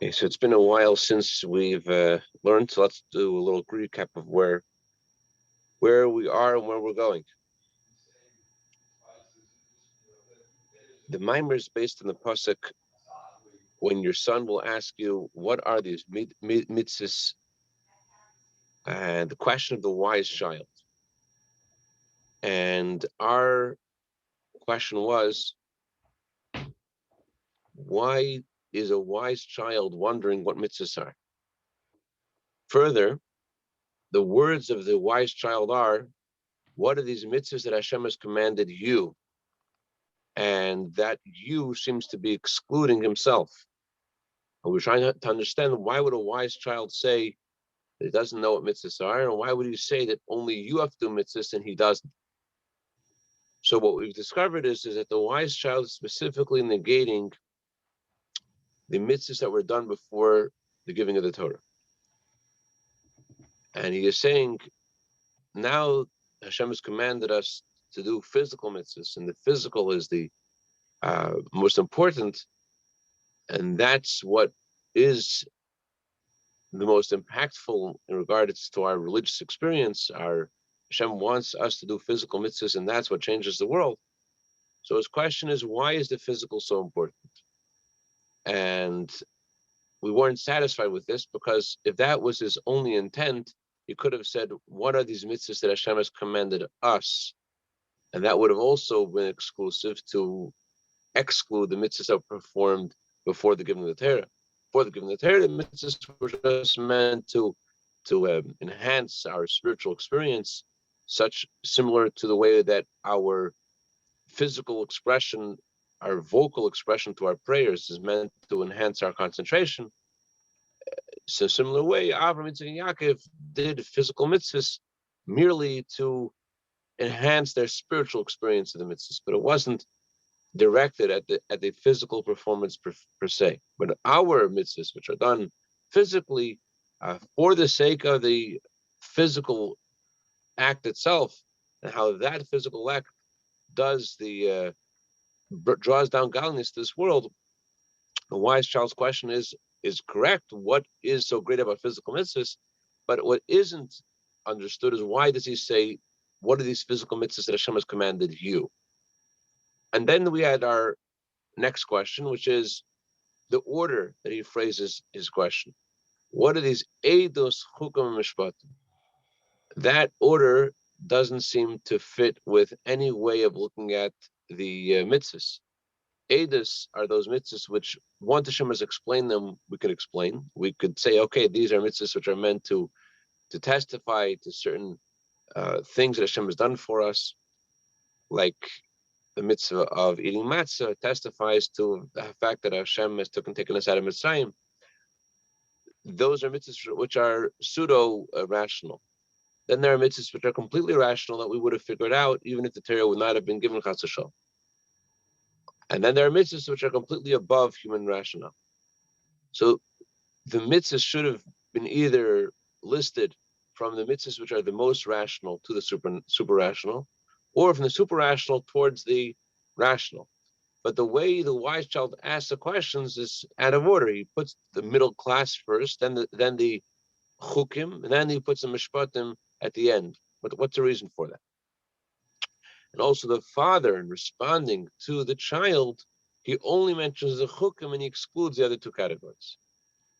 Okay, so it's been a while since we've learned, so let's do a little recap of where we are and where we're going. The mimer is based on the pasuk, when your son will ask you, what are these mitzvahs? And the question of the wise child. And our question was, why is a wise child wondering what mitzvahs are? Further, the words of the wise child are, what are these mitzvahs that Hashem has commanded you? And that you seems to be excluding himself. And we're trying to understand, why would a wise child say that he doesn't know what mitzvahs are, and why would he say that only you have to do mitzvahs and he doesn't? So what we've discovered is that the wise child is specifically negating the mitzvahs that were done before the giving of the Torah. And he is saying, now Hashem has commanded us to do physical mitzvahs, and the physical is the most important, and that's what is the most impactful in regards to our religious experience. Our Hashem wants us to do physical mitzvahs, and that's what changes the world. So his question is, why is the physical so important? And we weren't satisfied with this, because if that was his only intent, he could have said, what are these mitzvahs that Hashem has commanded us? And that would have also been exclusive to exclude the mitzvahs that were performed before the giving of the Torah. Before the giving of the Torah, the mitzvahs were just meant to enhance our spiritual experience, such similar to the way that our physical expression, our vocal expression to our prayers is meant to enhance our concentration. So similar way, Avraham, Yitzchak, and Yaakov did physical mitzvahs merely to enhance their spiritual experience of the mitzvahs, but it wasn't directed at the physical performance per se. But our mitzvahs, which are done physically, for the sake of the physical act itself, and how that physical act does the draws down godliness to this world. The wise child's question is correct. What is so great about physical mitzvahs? But what isn't understood is, why does he say, what are these physical mitzvahs that Hashem has commanded you? And then we had our next question, which is the order that he phrases his question. What are these eidos, chukim, mishpatim? That order doesn't seem to fit with any way of looking at the mitzvahs. Eidos are those mitzvahs which, once Hashem has explained them, we can explain. We could say, okay, these are mitzvahs which are meant to testify to certain things that Hashem has done for us, like the mitzvah of eating matzah testifies to the fact that Hashem has taken us out of Mitzrayim. Those are mitzvahs which are pseudo-rational. Then there are mitzvahs which are completely rational, that we would have figured out even if the Torah would not have been given chas v'shalom. And then there are mitzvahs which are completely above human rationale. So the mitzvahs should have been either listed from the mitzvahs which are the most rational to the super rational, or from the super rational towards the rational. But the way the wise child asks the questions is out of order. He puts the middle class first, then the chukim, and then he puts the mishpatim at the end. But what's the reason for that? And also the father, in responding to the child, he only mentions the chukim and he excludes the other two categories.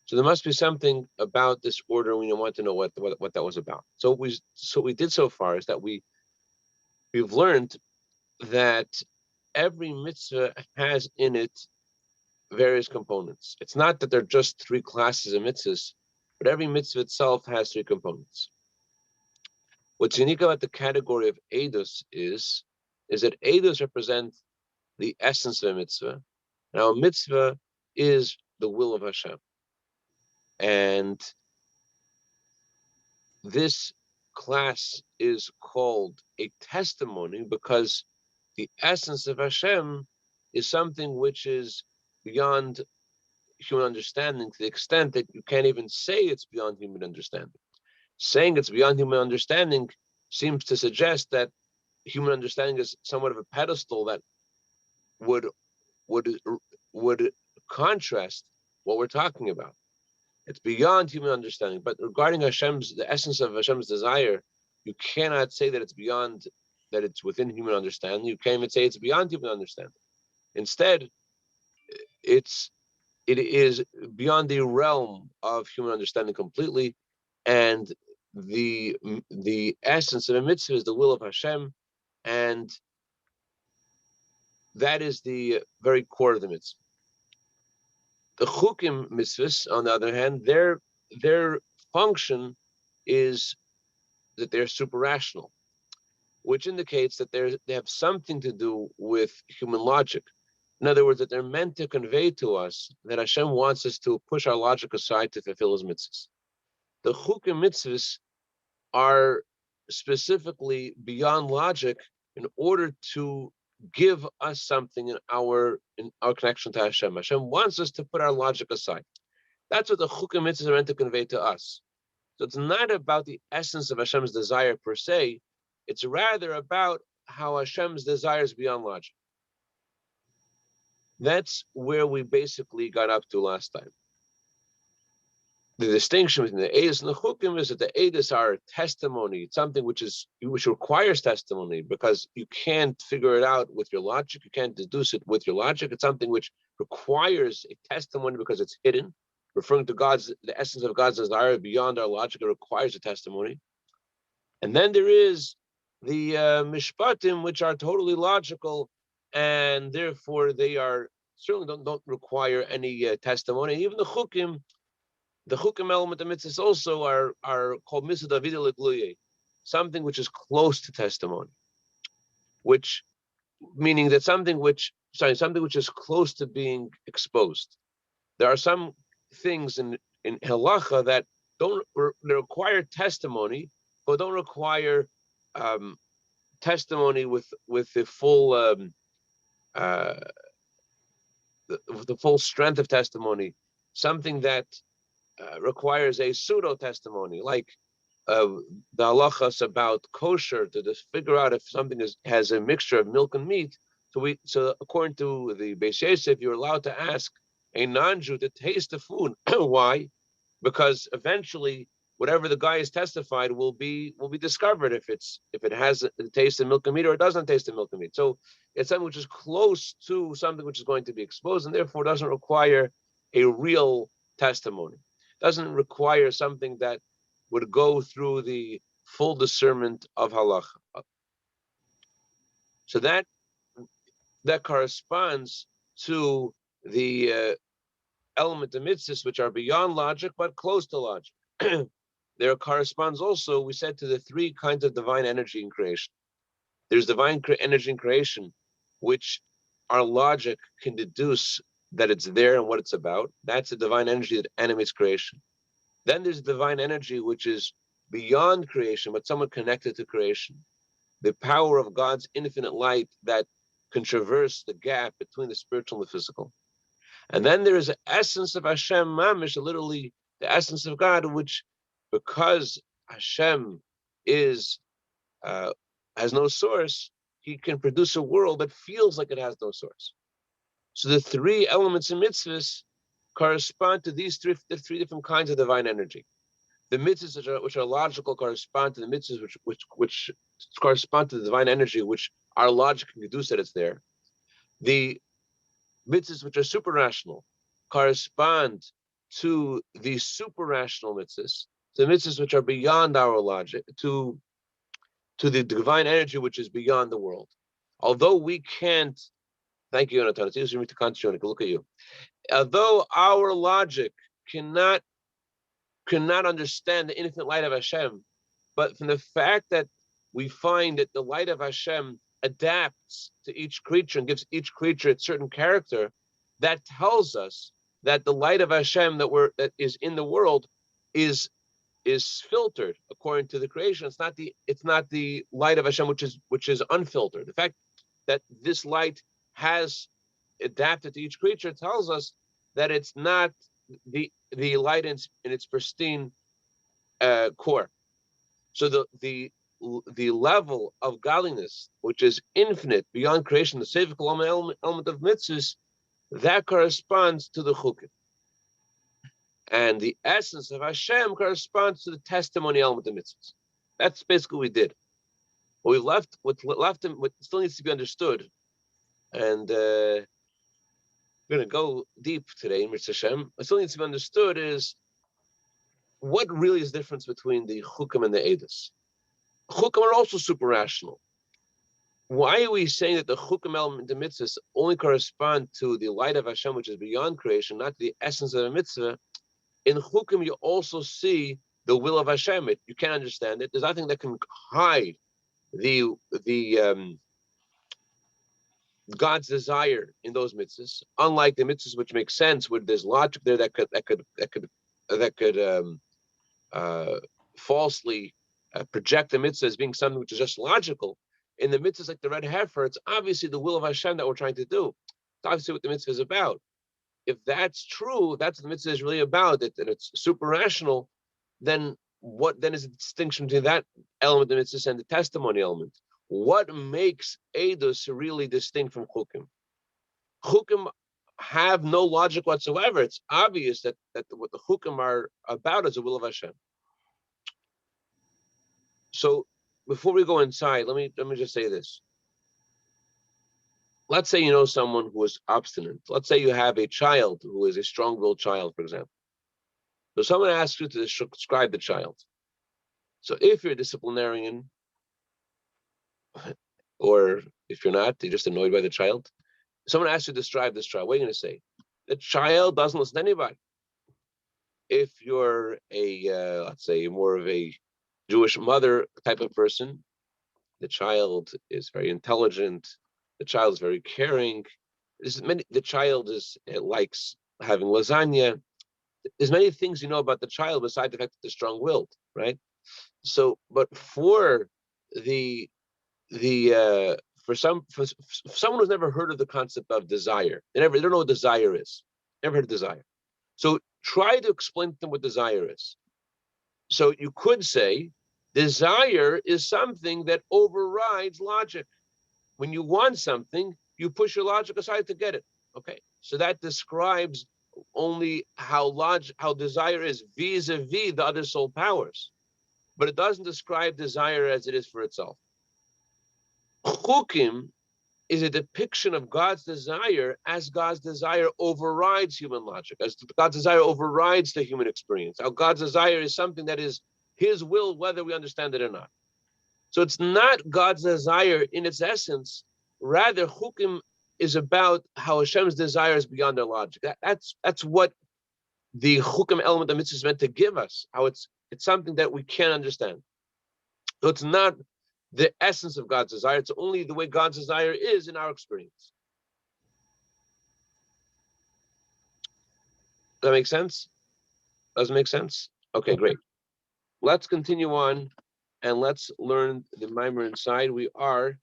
So there must be something about this order, and we want to know what that was about. So what we did so far is that we've learned that every mitzvah has in it various components. It's not that there are just three classes of mitzvahs, but every mitzvah itself has three components. What's unique about the category of eidos is that eidos represent the essence of a mitzvah. Now, a mitzvah is the will of Hashem. And this class is called a testimony because the essence of Hashem is something which is beyond human understanding, to the extent that you can't even say it's beyond human understanding. Saying it's beyond human understanding seems to suggest that human understanding is somewhat of a pedestal that would contrast what we're talking about. It's beyond human understanding. But regarding the essence of Hashem's desire, you cannot say that it's beyond, that it's within human understanding. You can't even say it's beyond human understanding. Instead, it is beyond the realm of human understanding completely, and the essence of a mitzvah is the will of Hashem, and that is the very core of the mitzvah. The chukim mitzvahs, on the other hand, their function is that they're super rational, which indicates that they have something to do with human logic. In other words, that they're meant to convey to us that Hashem wants us to push our logic aside to fulfill His mitzvahs. The chukim mitzvahs are specifically beyond logic in order to give us something in our connection to Hashem. Hashem wants us to put our logic aside. That's what the chukim mitzvahs are meant to convey to us. So it's not about the essence of Hashem's desire per se. It's rather about how Hashem's desire is beyond logic. That's where we basically got up to last time. The distinction between the Eidos and the Chukim is that the Eidos are testimony. It's something which requires testimony, because you can't figure it out with your logic. You can't deduce it with your logic. It's something which requires a testimony because it's hidden, referring to the essence of God's desire beyond our logic. It requires a testimony. And then there is the Mishpatim, which are totally logical, and therefore they are certainly don't require any testimony. Even the Chukim element of mitzvahs also are called Mitzvah David Legluye, something which is close to testimony, which meaning that something which is close to being exposed. There are some things in halacha that they require testimony, but don't require testimony with the full the full strength of testimony. Something that requires a pseudo testimony, like the halachas about kosher, to just figure out if something has a mixture of milk and meat. So according to the Beis Yosef, you're allowed to ask a non-Jew to taste the food. Why? Because eventually, whatever the guy has testified will be discovered if it has a taste of milk and meat or it doesn't taste of milk and meat. So it's something which is close to something which is going to be exposed, and therefore doesn't require a real testimony. Doesn't require something that would go through the full discernment of halacha. So that corresponds to the element of mitzvahs which are beyond logic but close to logic. There corresponds also, we said, to the three kinds of divine energy in creation. There's divine energy in creation, which our logic can deduce that it's there and what it's about. That's the divine energy that animates creation. Then there's divine energy which is beyond creation, but somewhat connected to creation. The power of God's infinite light that can traverse the gap between the spiritual and the physical. And then there is the essence of Hashem Mamish, literally the essence of God, which, because Hashem has no source, He can produce a world that feels like it has no source. So the three elements in mitzvahs correspond to these three different kinds of divine energy. The mitzvahs which are logical correspond to the mitzvahs which correspond to the divine energy, which our logic can deduce that it's there. The mitzvahs which are super rational correspond to the super rational mitzvahs, the mitzvahs which are beyond our logic, to the divine energy which is beyond the world. Although we can't, thank you, Yonatan, it's easier for me to concentrate. Look at you. Although our logic cannot understand the infinite light of Hashem, but from the fact that we find that the light of Hashem adapts to each creature and gives each creature its certain character, that tells us that the light of Hashem that is in the world is filtered according to the creation. It's not the light of Hashem which is unfiltered. The fact that this light has adapted to each creature tells us that it's not the light in its pristine core. So the level of godliness, which is infinite beyond creation, the sevical element of mitzvahs, that corresponds to the chukim. And the essence of Hashem corresponds to the testimony element of mitzvahs. That's basically what we did. What what still needs to be understood, and we're going to go deep today in Mitzvah Hashem. What still needs to be understood is what really is the difference between the chukim and the edus. Chukim are also super rational. Why are we saying that the chukim element of mitzvahs only correspond to the light of Hashem, which is beyond creation, not the essence of a mitzvah? In chukim, you also see the will of Hashem. You can't understand it. There's nothing that can hide the God's desire in those mitzvahs. Unlike the mitzvahs which make sense, where there's logic there that could falsely project the mitzvah as being something which is just logical. In the mitzvahs like the red heifer, it's obviously the will of Hashem that we're trying to do. It's obviously what the mitzvah is about. If that's true, that's what the mitzvah is really about, and it's super rational, then what then is the distinction between that element of the mitzvah and the testimony element? What makes edus really distinct from chukim? Chukim have no logic whatsoever. It's obvious that what the chukim are about is the will of Hashem. So before we go inside, let me just say this. Let's say you know someone who is obstinate. Let's say you have a child who is a strong-willed child, for example. So someone asks you to describe the child. So if you're a disciplinarian, or if you're not, you're just annoyed by the child, someone asks you to describe this child, what are you going to say? The child doesn't listen to anybody. If you're a, let's say, more of a Jewish mother type of person, the child is very intelligent, the child is very caring, the child likes having lasagna. There's many things you know about the child besides the fact that they're strong-willed, right? So, but for someone who's never heard of the concept of desire, they don't know what desire is. Never heard of desire. So try to explain to them what desire is. So you could say, desire is something that overrides logic. When you want something, you push your logic aside to get it. Okay, so that describes only how desire is vis-a-vis the other soul powers, but it doesn't describe desire as it is for itself. Chukim is a depiction of God's desire as God's desire overrides human logic, as God's desire overrides the human experience. How God's desire is something that is His will, whether we understand it or not. So it's not God's desire in its essence. Rather, chukim is about how Hashem's desire is beyond their logic. That's what the chukim element of mitzvah is meant to give us. How it's something that we can't understand. So it's not the essence of God's desire. It's only the way God's desire is in our experience. Does that make sense? Does it make sense? Okay, great. Let's continue on and let's learn the mimer inside. We are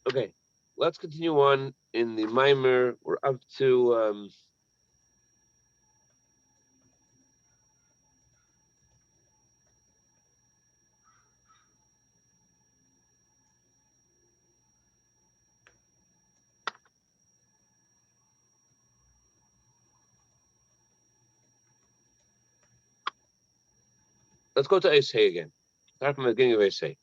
okay. Let's continue on in the mimer. We're up to let's go to Esay again. Start from the beginning of Esay.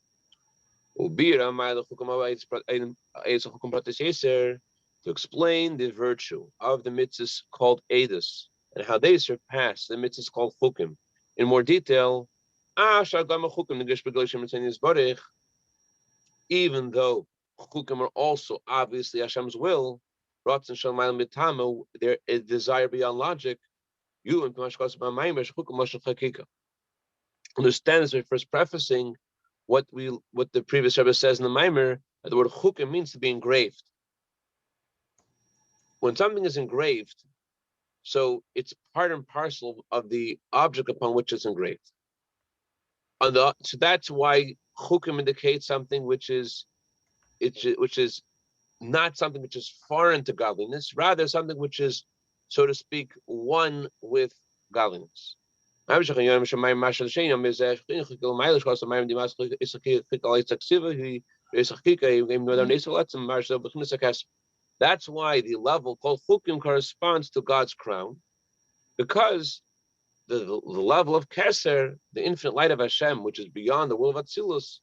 To explain the virtue of the mitzvahs called edus and how they surpass the mitzvahs called chukim in more detail. Even though chukim are also obviously Hashem's will, there is desire beyond logic. You understand this by first prefacing what the previous Rebbe says in the Maimer, that the word chukim means to be engraved. When something is engraved, so it's part and parcel of the object upon which it's engraved. So that's why chukim indicates something which is not something which is foreign to godliness, rather something which is so to speak, one with godliness. Even though they're that's why the level called chukim corresponds to God's crown, because the level of Keser, the infinite light of Hashem, which is beyond the will of Atzilus,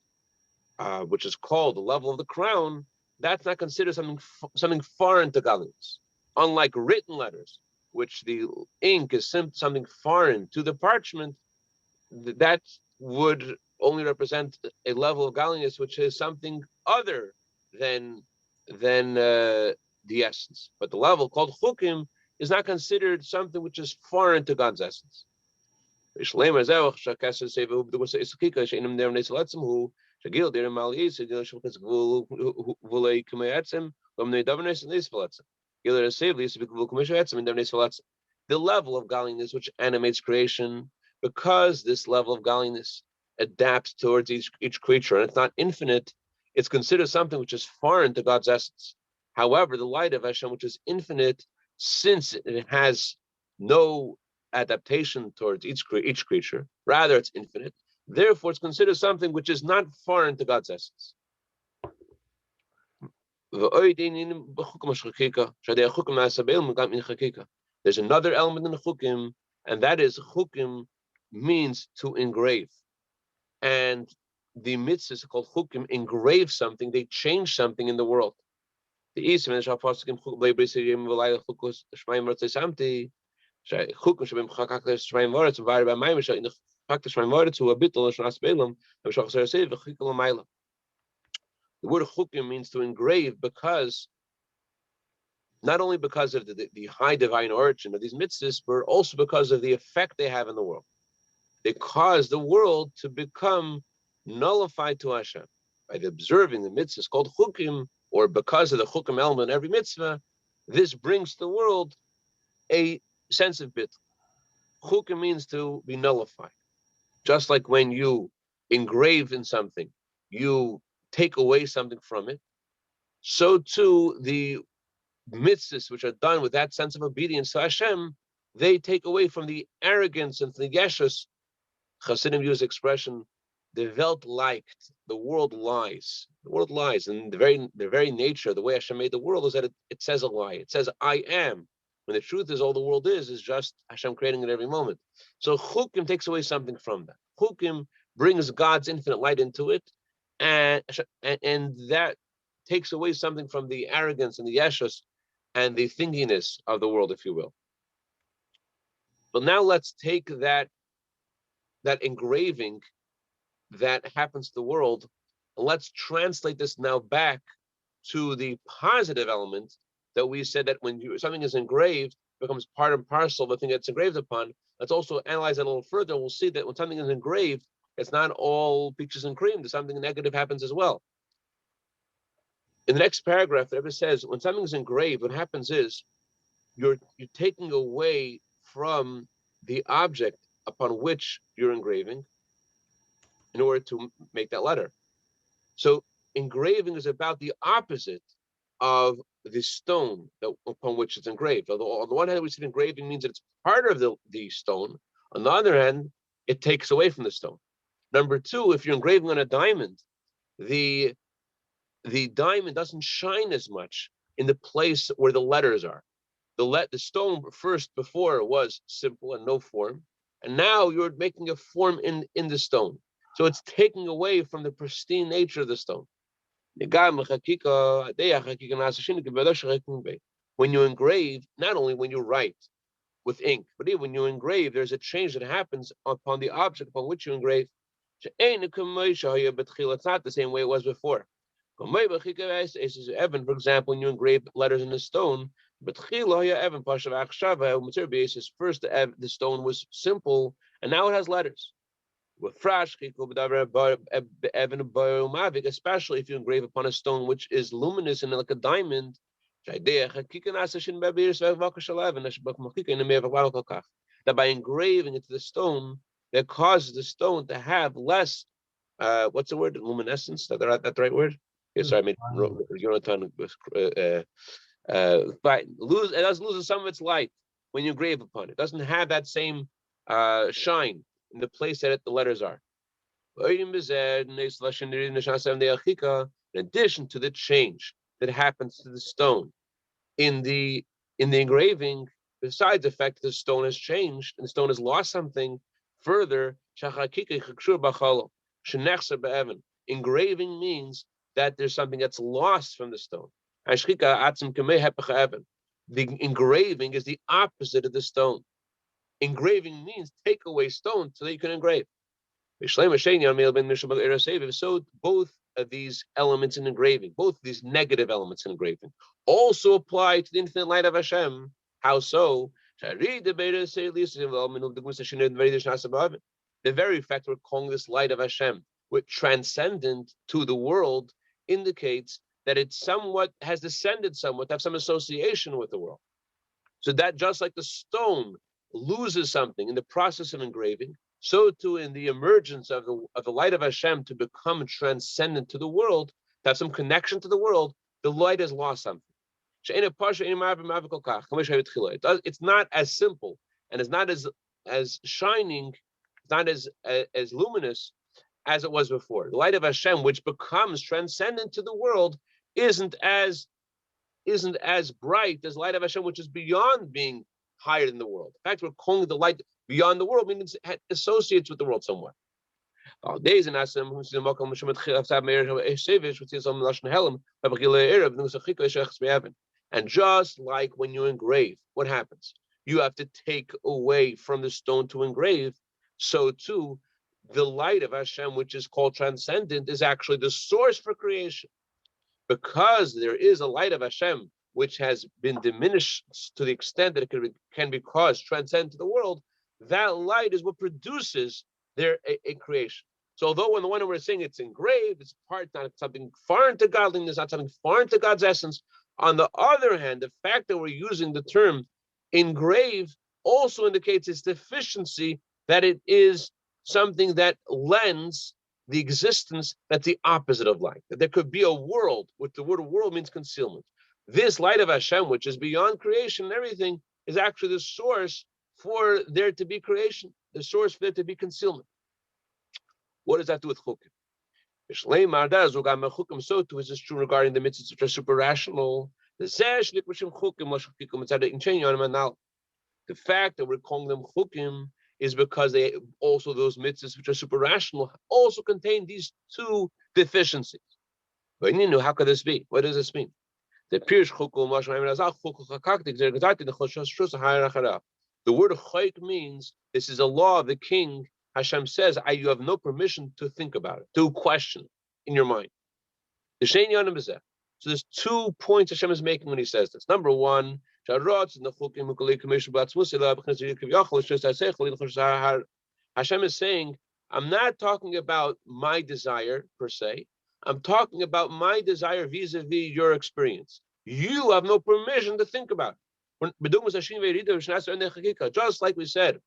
which is called the level of the crown, that's not considered something foreign to godliness. Unlike written letters, which the ink is something foreign to the parchment, that would only represent a level of godliness which is something other than the essence. But the level called chukim is not considered something which is foreign to God's essence. The level of godliness which animates creation, because this level of godliness adapts towards each creature, and it's not infinite, it's considered something which is foreign to God's essence. However, the light of Hashem, which is infinite, since it has no adaptation towards each creature, rather it's infinite, therefore it's considered something which is not foreign to God's essence. There's another element in the chukim, and that is chukim means to engrave. And the mitzvahs called chukim engrave something, they change something in the world. The East, the word chukim means to engrave, because not only because of the high divine origin of these mitzvahs, but also because of the effect they have in the world. They cause the world to become nullified to Hashem. By observing the mitzvahs called chukim, or because of the chukim element in every mitzvah, this brings to the world a sense of bit. Chukim means to be nullified. Just like when you engrave in something, you take away something from it, so too the mitzvahs which are done with that sense of obedience to Hashem, they take away from the arrogance and the yeshus. Chassidim use the expression, the Welt liked, the world lies. The world lies, and the very nature, the way Hashem made the world is that it says a lie. It says, I am. When the truth is all the world is just Hashem creating it every moment. So chukim takes away something from that. Chukim brings God's infinite light into it, and that takes away something from the arrogance and the yeshus and the thinginess of the world, if you will. But now let's take that engraving that happens to the world, and let's translate this now back to the positive element that we said, that when something is engraved, it becomes part and parcel of the thing that's engraved upon. Let's also analyze that a little further, and we'll see that when something is engraved, it's not all peaches and cream. There's something negative happens as well. In the next paragraph, the Rebbe says, when something is engraved, what happens is you're taking away from the object upon which you're engraving in order to make that letter. So engraving is about the opposite of the stone upon which it's engraved. Although on the one hand, we see engraving means that it's part of the stone. On the other hand, it takes away from the stone. Number two, if you're engraving on a diamond, the diamond doesn't shine as much in the place where the letters are. The stone first before was simple and no form, and now you're making a form in the stone. So it's taking away from the pristine nature of the stone. When you engrave, not only when you write with ink, but even when you engrave, there's a change that happens upon the object upon which you engrave. It's not the same way it was before. Evan, for example, when you engrave letters in the stone, first the stone was simple, and now it has letters. Especially if you engrave upon a stone which is luminous and like a diamond, that by engraving into the stone, that causes the stone to have less, what's the word? Luminescence? That's the right word? Okay, sorry, I made Jonathan. It does lose some of its light. when you engrave upon it. It doesn't have that same shine in the place that the letters are. In addition to the change that happens to the stone in the engraving, besides the fact that the stone has changed and the stone has lost something, further, engraving means that there's something that's lost from the stone. The engraving is the opposite of the stone. Engraving means take away stone so that you can engrave. So both of these elements in engraving, both these negative elements in engraving, also apply to the infinite light of Hashem. How so? The very fact we're calling this light of Hashem, which transcendent to the world, indicates that it somewhat has descended somewhat, have some association with the world. So that just like the stone loses something in the process of engraving, so too in the emergence of the light of Hashem to become transcendent to the world, to have some connection to the world, the light has lost something. It's not as simple and it's not as shining, it's not as luminous as it was before. The light of Hashem, which becomes transcendent to the world, isn't as bright as the light of Hashem, which is beyond being higher than the world. In fact, we're calling the light beyond the world, meaning it associates with the world somewhat. And just like when you engrave, what happens? You have to take away from the stone to engrave. So too, the light of Hashem, which is called transcendent, is actually the source for creation. Because there is a light of Hashem which has been diminished to the extent that it can be caused transcendent to the world, that light is what produces a creation. So although on the one hand we're saying it's engraved, it's not something foreign to godliness, not something foreign to God's essence. On the other hand, the fact that we're using the term engrave also indicates its deficiency, that it is something that lends the existence that's the opposite of light. That there could be a world, which the word world means concealment. This light of Hashem, which is beyond creation and everything, is actually the source for there to be creation, the source for there to be concealment. What does that do with chukim? So too is this true regarding the mitzvahs which are super rational. The fact that we're calling them chukim is because they also, those mitzvahs which are super rational, also contain these two deficiencies. But how could this be? What does this mean? The word chayk means this is a law of the king. Hashem says, you have no permission to think about it, to question in your mind. So there's 2 points Hashem is making when he says this. Number one, Hashem is saying, I'm not talking about my desire per se. I'm talking about my desire vis-a-vis your experience. You have no permission to think about it. Just like we said,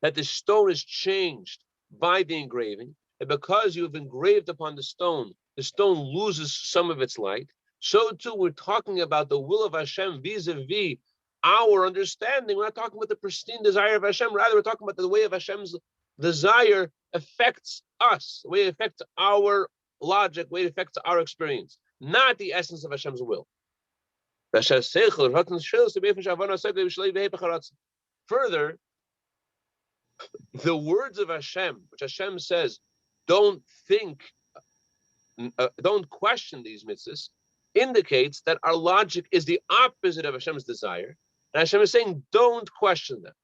that the stone is changed by the engraving, and because you have engraved upon the stone loses some of its light. So too, we're talking about the will of Hashem vis-a-vis our understanding. We're not talking about the pristine desire of Hashem. Rather, we're talking about the way of Hashem's desire affects us, the way it affects our logic, the way it affects our experience, not the essence of Hashem's will. Further, the words of Hashem, which Hashem says, don't question these mitzvahs, indicates that our logic is the opposite of Hashem's desire. And Hashem is saying, don't question them.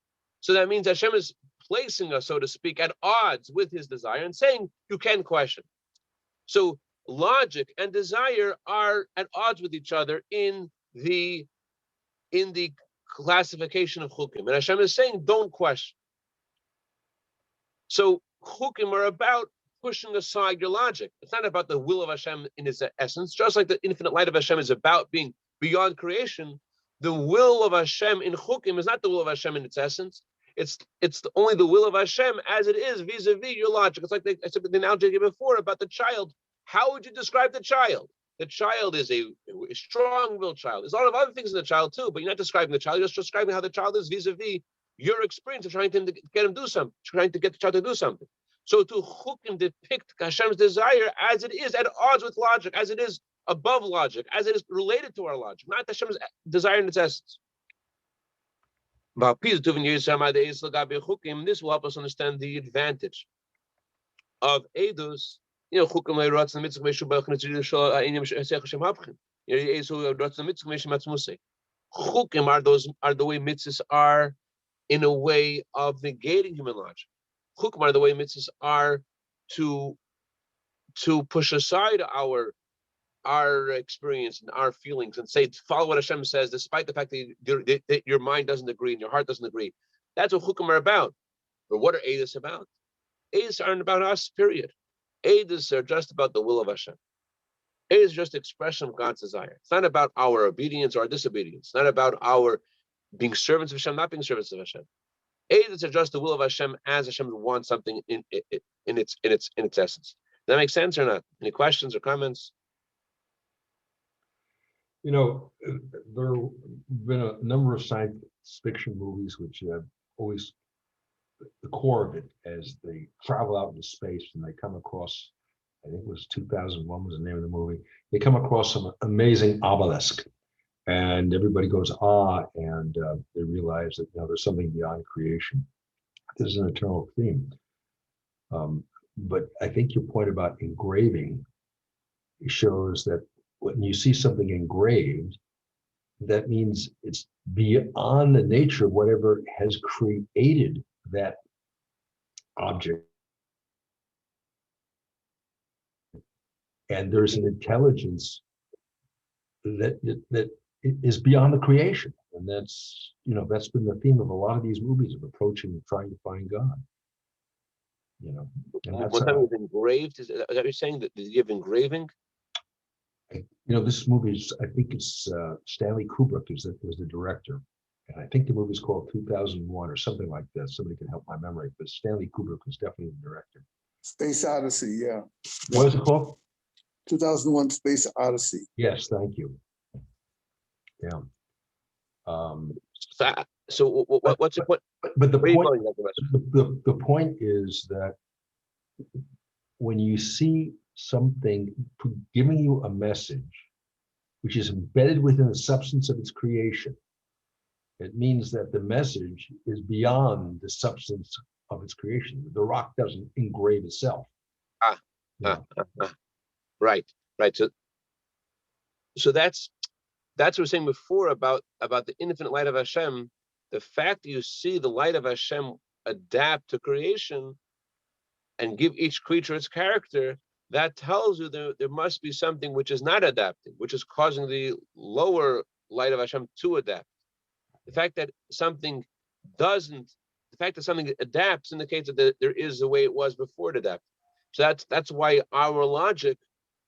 So that means Hashem is placing us, so to speak, at odds with his desire and saying, you can question. So logic and desire are at odds with each other in the classification of chukim. And Hashem is saying, don't question. So chukim are about pushing aside your logic. It's not about the will of Hashem in its essence. Just like the infinite light of Hashem is about being beyond creation, the will of Hashem in chukim is not the will of Hashem in its essence. It's only the will of Hashem as it is vis-a-vis your logic. It's like I said the analogy I gave before about the child. How would you describe the child? the child is a strong-willed child. There's a lot of other things in the child too, but you're not describing the child. You're just describing how the child is vis-a-vis your experience of trying to get him to do something, trying to get the child to do something. So to chukim depict Hashem's desire as it is at odds with logic, as it is above logic, as it is related to our logic, not Hashem's desire in its essence. This will help us understand the advantage of Eidos. Chukim are the way mitzvahs are in a way of negating human logic. Chukim are the way mitzvahs are to push aside our experience and our feelings and say, follow what Hashem says, despite the fact that your mind doesn't agree and your heart doesn't agree. That's what chukim are about. But what are Eidos about? Eidos aren't about us, period. Eidos are just about the will of Hashem. Eidos is just expression of God's desire. It's not about our obedience or our disobedience. It's not about our being servants of Hashem, not being servants of Hashem. Eidos are just the will of Hashem as Hashem wants something in its essence. Does that make sense or not? Any questions or comments? There have been a number of science fiction movies which have always the core of it as they travel out into space and they come across, I think it was 2001 was the name of the movie, they come across some amazing obelisk and everybody goes, and they realize that there's something beyond creation. This is an eternal theme. But I think your point about engraving shows that when you see something engraved, that means it's beyond the nature of whatever has created that object. And there's an intelligence that is beyond the creation. And that's been the theme of a lot of these movies, of approaching and trying to find God. And that's was engraved. Is that what you're saying? That you have engraving? This movie is, I think it's Stanley Kubrick was the director. And I think the movie is called 2001 or something like that. Somebody can help my memory, but Stanley Kubrick was definitely the director. Space Odyssey, yeah. What is it called? 2001 Space Odyssey. Yes, thank you. Yeah. So what's your point? But the point is that when you see something giving you a message which is embedded within the substance of its creation, it means that the message is beyond the substance of its creation. The rock doesn't engrave itself. Right. So that's what we were saying before about the infinite light of Hashem. The fact that you see the light of Hashem adapt to creation and give each creature its character, that tells you there must be something which is not adapting, which is causing the lower light of Hashem to adapt. The fact that something adapts indicates that there is a way it was before it adapted. So that's why our logic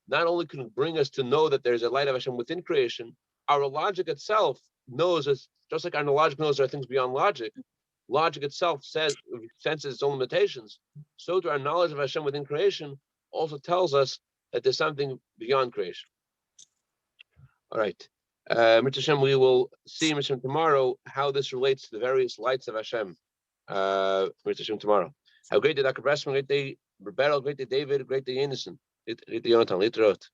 not only can bring us to know that there's a light of Hashem within creation, our logic itself knows us, just like our logic knows there are things beyond logic. Logic itself senses its own limitations. So to our knowledge of Hashem within creation also tells us that there's something beyond creation. All right. Mr. Hashem, we will see Mr. Hashem tomorrow how this relates to the various lights of Hashem. Mr. Hashem tomorrow. Have a great day, Dr. Bressman. Great day, Roberto. Great day, David. Great day, Innocent. Great day, Yonatan. Later out.